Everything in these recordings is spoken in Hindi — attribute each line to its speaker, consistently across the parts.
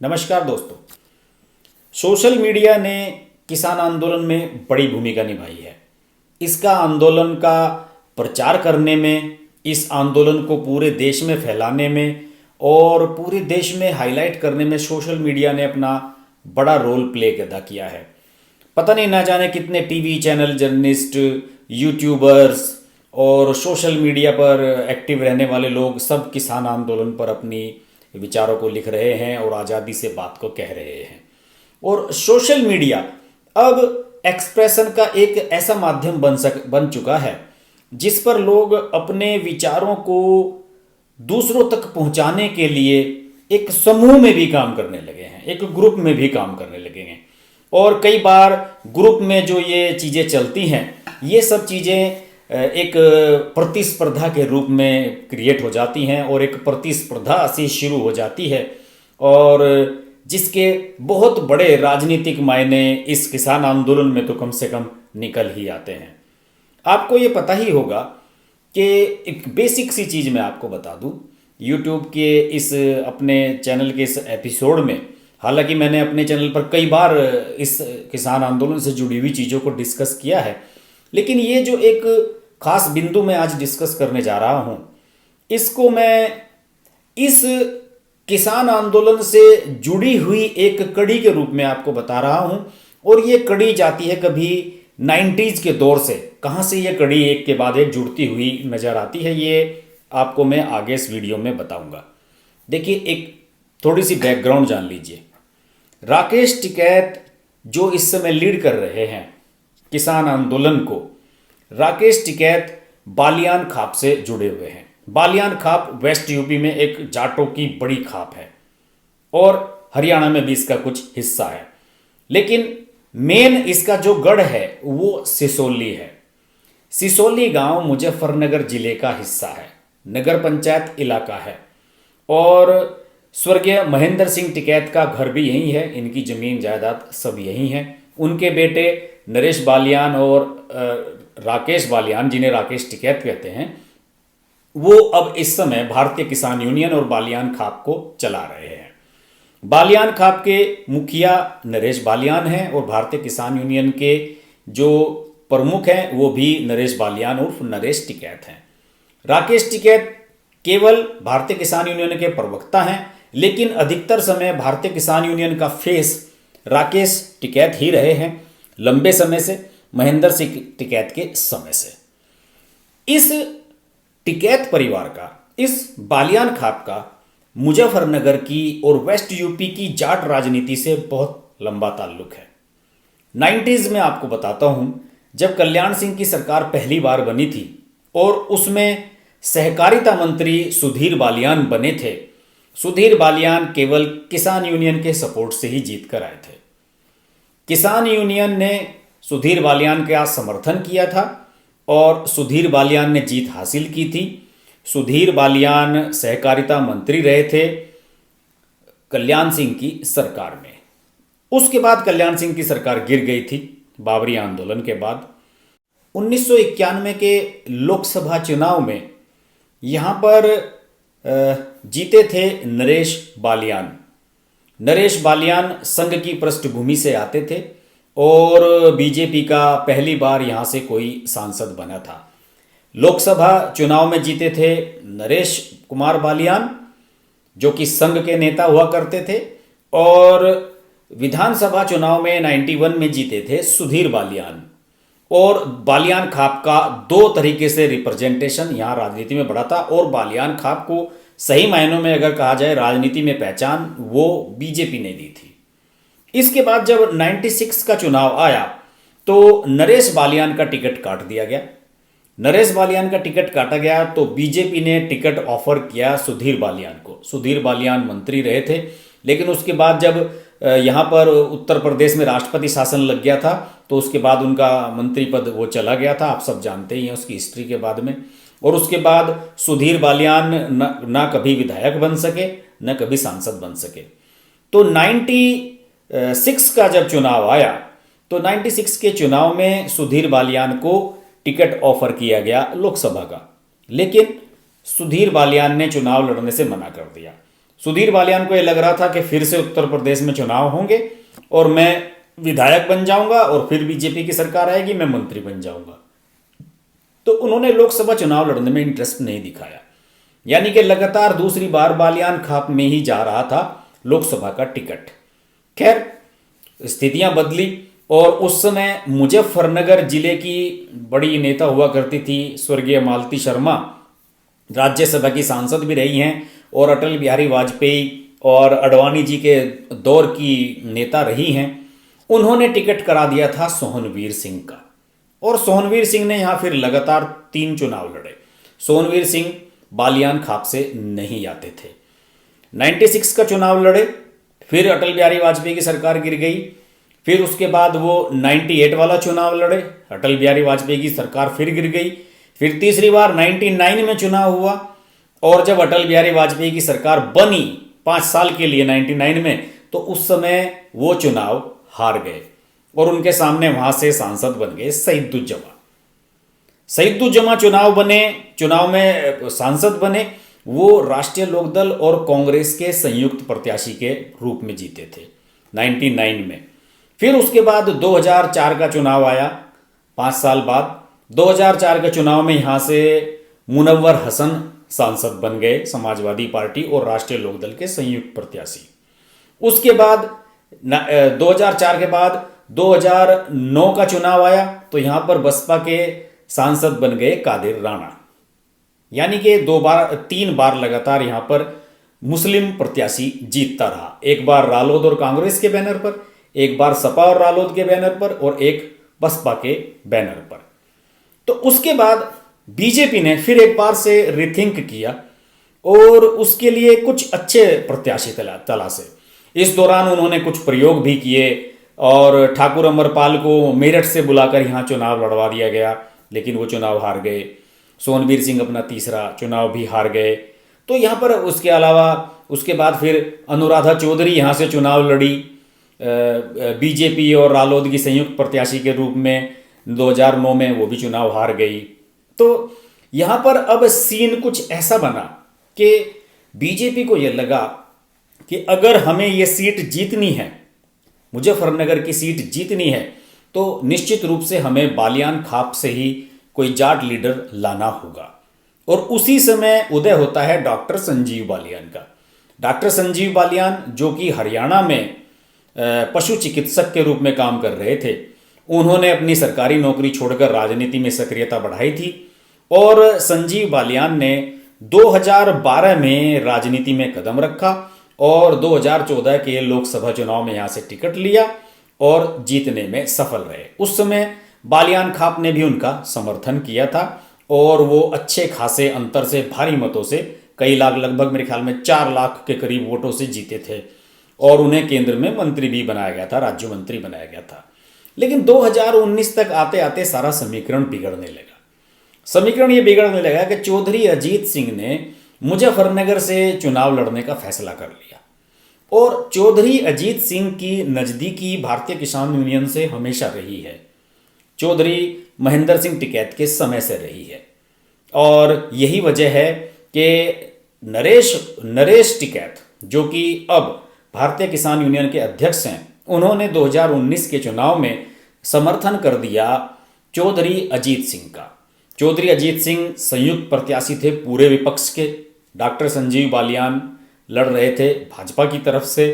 Speaker 1: नमस्कार दोस्तों। सोशल मीडिया ने किसान आंदोलन में बड़ी भूमिका निभाई है। इसका आंदोलन का प्रचार करने में, इस आंदोलन को पूरे देश में फैलाने में और पूरे देश में हाईलाइट करने में सोशल मीडिया ने अपना बड़ा रोल प्ले अदा किया है। पता नहीं ना जाने कितने टीवी चैनल, जर्नलिस्ट, यूट्यूबर्स और सोशल मीडिया पर एक्टिव रहने वाले लोग सब किसान आंदोलन पर अपनी विचारों को लिख रहे हैं और आज़ादी से बात को कह रहे हैं। और सोशल मीडिया अब एक्सप्रेशन का एक ऐसा माध्यम बन चुका है जिस पर लोग अपने विचारों को दूसरों तक पहुंचाने के लिए एक समूह में भी काम करने लगे हैं, एक ग्रुप में भी काम करने लगे हैं। और कई बार ग्रुप में जो ये चीज़ें चलती हैं, ये सब चीज़ें एक प्रतिस्पर्धा के रूप में क्रिएट हो जाती हैं और एक प्रतिस्पर्धा से शुरू हो जाती है और जिसके बहुत बड़े राजनीतिक मायने इस किसान आंदोलन में तो कम से कम निकल ही आते हैं। आपको ये पता ही होगा कि एक बेसिक सी चीज़ मैं आपको बता दूं, यूट्यूब के इस अपने चैनल के इस एपिसोड में, हालांकि मैंने अपने चैनल पर कई बार इस किसान आंदोलन से जुड़ी हुई चीज़ों को डिस्कस किया है, लेकिन ये जो एक खास बिंदु मैं आज डिस्कस करने जा रहा हूं, इसको मैं इस किसान आंदोलन से जुड़ी हुई एक कड़ी के रूप में आपको बता रहा हूं। और ये कड़ी जाती है कभी 90s के दौर से। कहां से ये कड़ी एक के बाद एक जुड़ती हुई नजर आती है, ये आपको मैं आगे इस वीडियो में बताऊंगा। देखिए, एक थोड़ी सी बैकग्राउंड जान लीजिए। राकेश टिकैत जो इस समय लीड कर रहे हैं किसान आंदोलन को, राकेश टिकैत बालियान खाप से जुड़े हुए हैं। बालियान खाप वेस्ट यूपी में एक जाटों की बड़ी खाप है और हरियाणा में भी इसका कुछ हिस्सा है, लेकिन मेन इसका जो गढ़ है वो सिसोली है। सिसोली गांव मुजफ्फरनगर जिले का हिस्सा है, नगर पंचायत इलाका है और स्वर्गीय महेंद्र सिंह टिकैत का घर भी यहीं है। इनकी जमीन जायदाद सब यहीं है। उनके बेटे नरेश बालियान और राकेश बालियान, जिन्हें राकेश टिकैत कहते हैं, वो अब इस समय भारतीय किसान यूनियन और बालियान खाप को चला रहे हैं। बालियान खाप के मुखिया नरेश बालियान हैं और भारतीय किसान यूनियन के जो प्रमुख हैं वो भी नरेश बालियान उर्फ नरेश टिकैत हैं। राकेश टिकैत केवल भारतीय किसान यूनियन के प्रवक्ता हैं, लेकिन अधिकतर समय भारतीय किसान यूनियन का फेस राकेश टिकैत ही रहे हैं, लंबे समय से, महेंद्र सिंह टिकैत के समय से। इस टिकैत परिवार का, इस बालियान खाप का मुजफ्फरनगर की और वेस्ट यूपी की जाट राजनीति से बहुत लंबा ताल्लुक है। 90s में आपको बताता हूं, जब कल्याण सिंह की सरकार पहली बार बनी थी और उसमें सहकारिता मंत्री सुधीर बालियान बने थे। सुधीर बालियान केवल किसान यूनियन के सपोर्ट से ही जीत कर आए थे। किसान यूनियन ने सुधीर बालियान का समर्थन किया था और सुधीर बालियान ने जीत हासिल की थी। सुधीर बालियान सहकारिता मंत्री रहे थे कल्याण सिंह की सरकार में। उसके बाद कल्याण सिंह की सरकार गिर गई थी बाबरी आंदोलन के बाद। 1991 के लोकसभा चुनाव में यहाँ पर जीते थे नरेश बालियान। नरेश बालियान संघ की पृष्ठभूमि से आते थे और बीजेपी का पहली बार यहाँ से कोई सांसद बना था। लोकसभा चुनाव में जीते थे नरेश कुमार बालियान, जो कि संघ के नेता हुआ करते थे, और विधानसभा चुनाव में 91 में जीते थे सुधीर बालियान। और बालियान खाप का दो तरीके से रिप्रेजेंटेशन यहाँ राजनीति में बढ़ा था और बालियान खाप को सही मायनों में अगर कहा जाए राजनीति में पहचान वो बीजेपी ने दी थी। इसके बाद जब 96 का चुनाव आया तो नरेश बालियान का टिकट काट दिया गया। नरेश बालियान का टिकट काटा गया तो बीजेपी ने टिकट ऑफर किया सुधीर बालियान को। सुधीर बालियान मंत्री रहे थे, लेकिन उसके बाद जब यहाँ पर उत्तर प्रदेश में राष्ट्रपति शासन लग गया था तो उसके बाद उनका मंत्री पद वो चला गया था। आप सब जानते ही हैं उसकी हिस्ट्री के बाद में। और उसके बाद सुधीर बालियान ना कभी विधायक बन सके, न कभी सांसद बन सके। तो 96 का जब चुनाव आया तो 96 के चुनाव में सुधीर बालियान को टिकट ऑफर किया गया लोकसभा का, लेकिन सुधीर बालियान ने चुनाव लड़ने से मना कर दिया। सुधीर बालियान को यह लग रहा था कि फिर से उत्तर प्रदेश में चुनाव होंगे और मैं विधायक बन जाऊंगा और फिर बीजेपी की सरकार आएगी, मैं मंत्री बन जाऊंगा। तो उन्होंने लोकसभा चुनाव लड़ने में इंटरेस्ट नहीं दिखाया, यानी कि लगातार दूसरी बार बालियान खाप में ही जा रहा था लोकसभा का टिकट। खैर, स्थितियां बदली और उस समय मुजफ्फरनगर जिले की बड़ी नेता हुआ करती थी स्वर्गीय मालती शर्मा, राज्यसभा की सांसद भी रही हैं और अटल बिहारी वाजपेयी और अडवाणी जी के दौर की नेता रही हैं। उन्होंने टिकट करा दिया था सोहनवीर सिंह का, और सोहनवीर सिंह ने यहाँ फिर लगातार 3 चुनाव लड़े। सोहनवीर सिंह बालियान खाप से नहीं आते थे। 96 का चुनाव लड़े, फिर अटल बिहारी वाजपेयी की सरकार गिर गई। फिर उसके बाद वो 98 वाला चुनाव लड़े, अटल बिहारी वाजपेयी की सरकार फिर गिर गई। फिर तीसरी बार 99 में चुनाव हुआ, और जब अटल बिहारी वाजपेयी की सरकार बनी 5 साल के लिए 99 में, तो उस समय वो चुनाव हार गए और उनके सामने वहां से सांसद बन गए सईदुज्जमा। सईदुज्जमा चुनाव में सांसद बने। वो राष्ट्रीय लोकदल और कांग्रेस के संयुक्त प्रत्याशी के रूप में जीते थे 99 में। फिर उसके बाद 2004 का चुनाव आया, 5 साल बाद 2004 के चुनाव में यहां से मुनव्वर हसन सांसद बन गए, समाजवादी पार्टी और राष्ट्रीय लोकदल के संयुक्त प्रत्याशी। उसके बाद 2004 के बाद 2009 का चुनाव आया, तो यहां पर बसपा के सांसद बन गए कादिर राणा। यानी कि 3 बार लगातार यहां पर मुस्लिम प्रत्याशी जीतता रहा। एक बार रालोद और कांग्रेस के बैनर पर, एक बार सपा और रालोद के बैनर पर, और एक बसपा के बैनर पर। तो उसके बाद बीजेपी ने फिर एक बार से रिथिंक किया और उसके लिए कुछ अच्छे प्रत्याशी तलाशे। इस दौरान उन्होंने कुछ प्रयोग भी किए और ठाकुर अमरपाल को मेरठ से बुलाकर यहाँ चुनाव लड़वा दिया गया, लेकिन वो चुनाव हार गए। सोहनवीर सिंह अपना तीसरा चुनाव भी हार गए। तो यहाँ पर उसके अलावा उसके बाद फिर अनुराधा चौधरी यहाँ से चुनाव लड़ी बीजेपी और रालोद की संयुक्त प्रत्याशी के रूप में 2009 में, वो भी चुनाव हार गई। तो यहाँ पर अब सीन कुछ ऐसा बना कि बीजेपी को यह लगा कि अगर हमें ये सीट जीतनी है, मुजफ्फरनगर की सीट जीतनी है, तो निश्चित रूप से हमें बालियान खाप से ही कोई जाट लीडर लाना होगा। और उसी समय उदय होता है डॉक्टर संजीव बालियान का। डॉक्टर संजीव बालियान, जो कि हरियाणा में पशु चिकित्सक के रूप में काम कर रहे थे, उन्होंने अपनी सरकारी नौकरी छोड़कर राजनीति में सक्रियता बढ़ाई थी। और संजीव बालियान ने 2012 में राजनीति में कदम रखा और 2014 के लोकसभा चुनाव में यहाँ से टिकट लिया और जीतने में सफल रहे। उस समय बालियान खाप ने भी उनका समर्थन किया था और वो अच्छे खासे अंतर से, भारी मतों से, कई लाख, लगभग मेरे ख्याल में 4 लाख के करीब वोटों से जीते थे और उन्हें केंद्र में मंत्री भी बनाया गया था, राज्य मंत्री बनाया गया था। लेकिन 2019 तक आते आते सारा समीकरण बिगड़ने लगा। समीकरण ये बिगड़ने लगा कि चौधरी अजीत सिंह ने मुजफ्फरनगर से चुनाव लड़ने का फैसला कर लिया। और चौधरी अजीत सिंह की नज़दीकी भारतीय किसान यूनियन से हमेशा रही है, चौधरी महेंद्र सिंह टिकैत के समय से रही है। और यही वजह है कि नरेश टिकैत, जो कि अब भारतीय किसान यूनियन के अध्यक्ष हैं, उन्होंने 2019 के चुनाव में समर्थन कर दिया चौधरी अजीत सिंह का। चौधरी अजीत सिंह संयुक्त प्रत्याशी थे पूरे विपक्ष के। डॉक्टर संजीव बालियान लड़ रहे थे भाजपा की तरफ से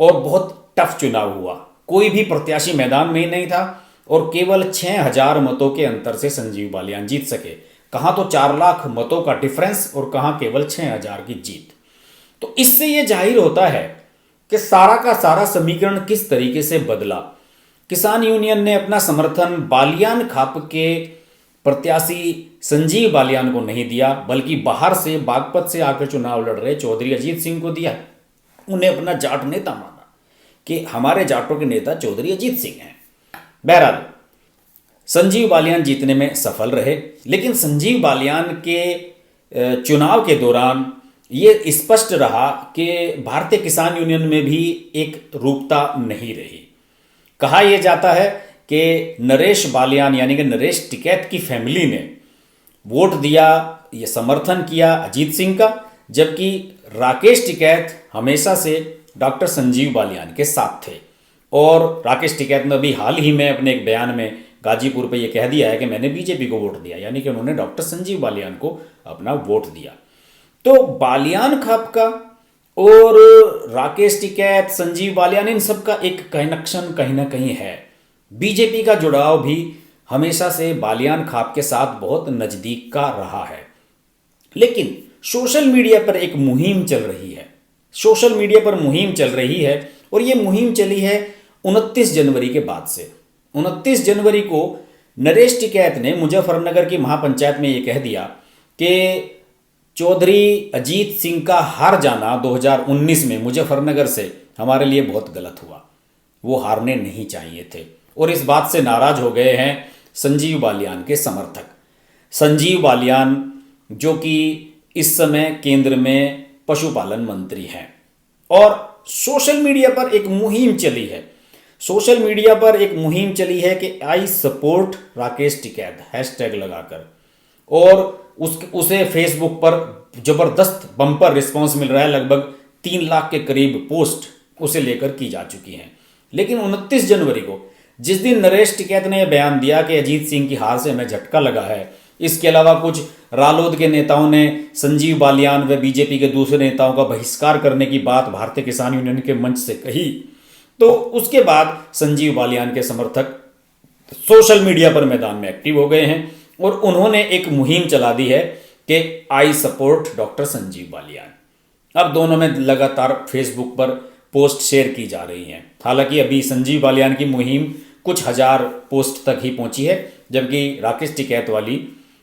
Speaker 1: और बहुत टफ चुनाव हुआ। कोई भी प्रत्याशी मैदान में ही नहीं था और केवल 6000 मतों के अंतर से संजीव बालियान जीत सके। कहाँ तो 4 लाख मतों का डिफरेंस और कहाँ केवल 6000 की जीत। तो इससे ये जाहिर होता है कि सारा का सारा समीकरण किस तरीके से बदला। किसान यूनियन ने अपना समर्थन बालियान खाप के प्रत्याशी संजीव बालियान को नहीं दिया, बल्कि बाहर से बागपत से आकर चुनाव लड़ रहे चौधरी अजीत सिंह को दिया। उन्हें अपना जाट नेता माना कि हमारे जाटों के नेता चौधरी अजीत सिंह हैं। बहरहाल संजीव बालियान जीतने में सफल रहे, लेकिन संजीव बालियान के चुनाव के दौरान ये स्पष्ट रहा कि भारतीय किसान यूनियन में भी एक रूपता नहीं रही। कहा यह जाता है कि नरेश बालियान यानी कि नरेश टिकैत की फैमिली ने वोट दिया, ये समर्थन किया अजीत सिंह का, जबकि राकेश टिकैत हमेशा से डॉक्टर संजीव बालियान के साथ थे। और राकेश टिकैत ने अभी हाल ही में अपने एक बयान में गाजीपुर पे ये कह दिया है कि मैंने बीजेपी को वोट दिया, यानी कि उन्होंने डॉक्टर संजीव बालियान को अपना वोट दिया। तो बालियान खापका और राकेश टिकैत, संजीव बालियान, इन सब का एक कनेक्शन कहीं ना कहीं है। बीजेपी का जुड़ाव भी हमेशा से बालियान खाप के साथ बहुत नज़दीक का रहा है। लेकिन सोशल मीडिया पर एक मुहिम चल रही है, सोशल मीडिया पर मुहिम चल रही है, और ये मुहिम चली है 29 जनवरी के बाद से। 29 जनवरी को नरेश टिकैत ने मुजफ्फरनगर की महापंचायत में ये कह दिया कि चौधरी अजीत सिंह का हार जाना 2019 में मुजफ्फरनगर से हमारे लिए बहुत गलत हुआ, वो हारने नहीं चाहिए थे। और इस बात से नाराज हो गए हैं संजीव बालियान के समर्थक। संजीव बालियान जो कि इस समय केंद्र में पशुपालन मंत्री हैं, और सोशल मीडिया पर एक मुहिम चली है, सोशल मीडिया पर एक मुहिम चली है कि I support Rakesh Tikait hashtag लगाकर, और उसे फेसबुक पर जबरदस्त बम्पर रिस्पांस मिल रहा है। लगभग 3 लाख के करीब पोस्ट उसे लेकर की जा चुकी हैं। लेकिन 29 जनवरी को जिस दिन नरेश टिकैत ने यह बयान दिया कि अजीत सिंह की हार से हमें झटका लगा है, इसके अलावा कुछ रालोद के नेताओं ने संजीव बालियान व बीजेपी के दूसरे नेताओं का बहिष्कार करने की बात भारतीय किसान यूनियन के मंच से कही, तो उसके बाद संजीव बालियान के समर्थक सोशल मीडिया पर मैदान में एक्टिव हो गए हैं और उन्होंने एक मुहिम चला दी है कि I support doctor Sanjeev Baliyan. अब दोनों में लगातार फेसबुक पर पोस्ट शेयर की जा रही हैं। हालांकि अभी संजीव बालियान की मुहिम कुछ हजार पोस्ट तक ही पहुंची है, जबकि राकेश टिकैत वाली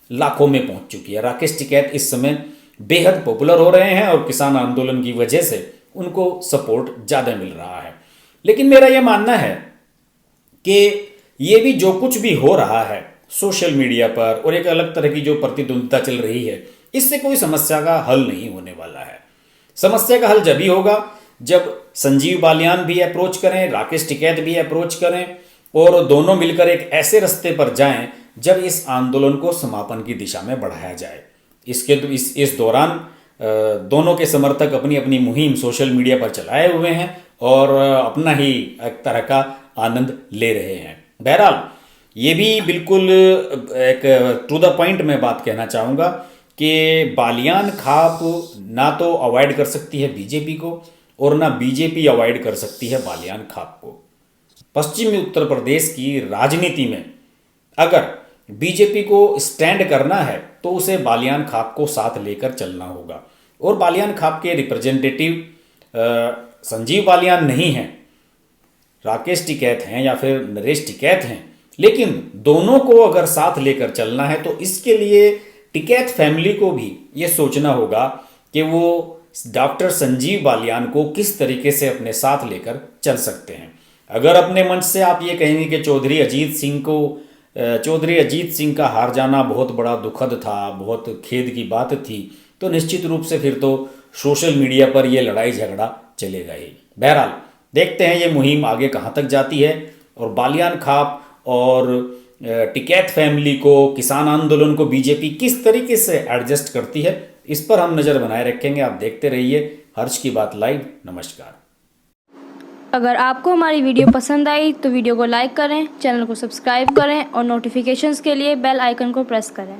Speaker 1: लाखों में पहुंच चुकी है। राकेश टिकैत इस समय बेहद पॉपुलर हो रहे हैं और किसान आंदोलन की वजह से उनको सपोर्ट ज़्यादा मिल रहा है। लेकिन मेरा यह मानना है कि ये भी जो कुछ भी हो रहा है सोशल मीडिया पर और एक अलग तरह की जो प्रतिद्वंदिता चल रही है, इससे कोई समस्या का हल नहीं होने वाला है। समस्या का हल जब ही होगा जब संजीव बालियान भी अप्रोच करें, राकेश टिकैत भी अप्रोच करें और दोनों मिलकर एक ऐसे रास्ते पर जाएं जब इस आंदोलन को समापन की दिशा में बढ़ाया जाए। इस दौरान दोनों के समर्थक अपनी अपनी मुहिम सोशल मीडिया पर चलाए हुए हैं और अपना ही एक तरह का आनंद ले रहे हैं। बहरहाल ये भी बिल्कुल एक टू द पॉइंट में बात कहना चाहूँगा कि बालियान खाप ना तो अवॉइड कर सकती है बीजेपी को और ना बीजेपी अवॉइड कर सकती है बालियान खाप को। पश्चिमी उत्तर प्रदेश की राजनीति में अगर बीजेपी को स्टैंड करना है तो उसे बालियान खाप को साथ लेकर चलना होगा। और बालियान खाप के रिप्रेजेंटेटिव संजीव बालियान नहीं हैं, राकेश टिकैत हैं या फिर नरेश टिकैत हैं, लेकिन दोनों को अगर साथ लेकर चलना है तो इसके लिए टिकैत फैमिली को भी ये सोचना होगा कि वो डॉक्टर संजीव बालियान को किस तरीके से अपने साथ लेकर चल सकते हैं। अगर अपने मंच से आप ये कहेंगे कि चौधरी अजीत सिंह का हार जाना बहुत बड़ा दुखद था, बहुत खेद की बात थी, तो निश्चित रूप से फिर तो सोशल मीडिया पर ये लड़ाई झगड़ा चलेगा ही। बहरहाल देखते हैं ये मुहिम आगे कहाँ तक जाती है और बालियान खाप और टिकैत फैमिली को, किसान आंदोलन को बीजेपी किस तरीके से एडजस्ट करती है, इस पर हम नज़र बनाए रखेंगे। आप देखते रहिए हर्ष की बात लाइव। नमस्कार।
Speaker 2: अगर आपको हमारी वीडियो पसंद आई तो वीडियो को लाइक करें, चैनल को सब्सक्राइब करें और नोटिफिकेशंस के लिए बेल आइकन को प्रेस करें।